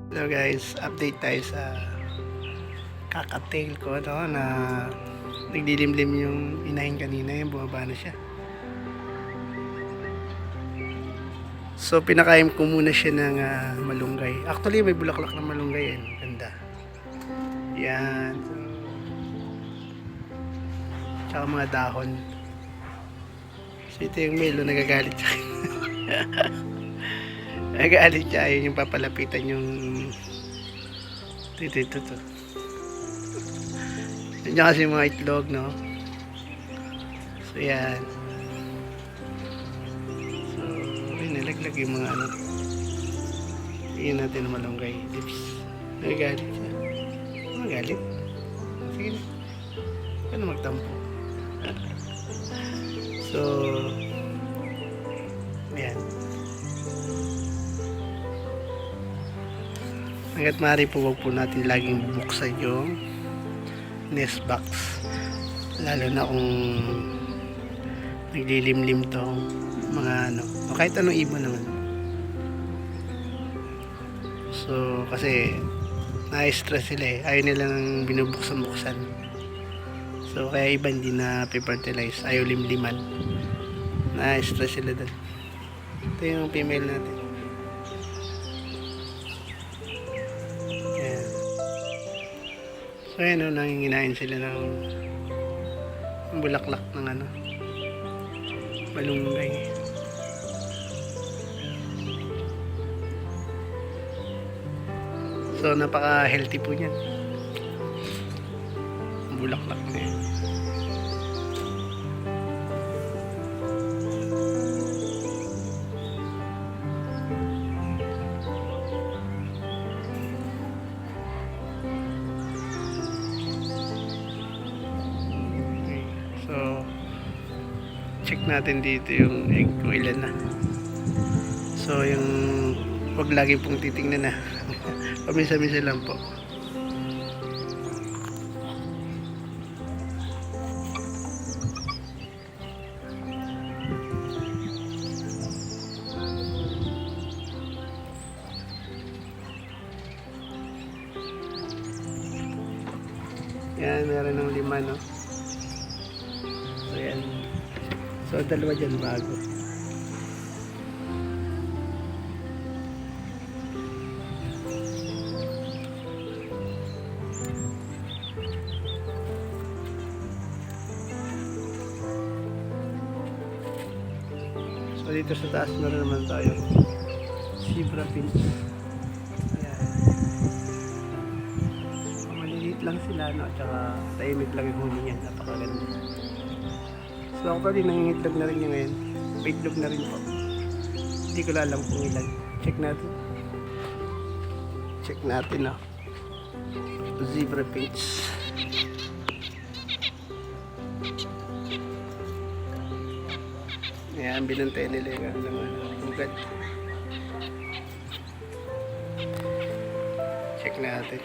Hello guys, update tayo sa kakatail ko na nagdilimlim yung inahin kanina, yung bumaba na siya. So pinakain ko muna siya ng malunggay. Actually may bulaklak na malunggay yan, ganda. Yan. Tsaka mga dahon. So ito yung male, nagagalit siya. Nagagalit siya, ayun yung papalapitan yung ito. Nandiyan kasi yung mga itlog, no? So yan. So ayun, nalaglag yung mga ano. Tingnan natin ang malunggay lips. Nagagalit siya. Magalit? Sige na. Ano magtampo? So ayan. Hanggat maaari po, wag po natin laging bubuksan yung nest box, lalo na kung naglilimlim tong mga ano, o kahit anong ibon naman. So kasi na-stress sila ayaw nilang binubuksan-buksan. So kaya iba hindi na pe-fertilize, ayaw limliman, na-stress sila doon. Ito yung female natin. So ayan, nanginginain sila ng bulaklak ng ano, malunggay. So napaka healthy po niyan, bulaklak na yan. So check natin dito yung egg kung ilan na. So yung wag lagi pong titingnan na. Pamisa-misa lang po. Yan, meron ng 5, no? So yan. So 2 dyan bago. So dito sa taas meron naman tayo zebra finch. Ayan. Maliliit lang sila, no? Tsaka tahimik lang yung huli niya. Napakaganda. So ako pa din nangingitlog na rin niya ngayon. May itlog na rin po. Hindi ko alam kung ilan. Check natin. Check natin, no? Zebra finch. Ayan, binantay nila yung ugat. Check natin.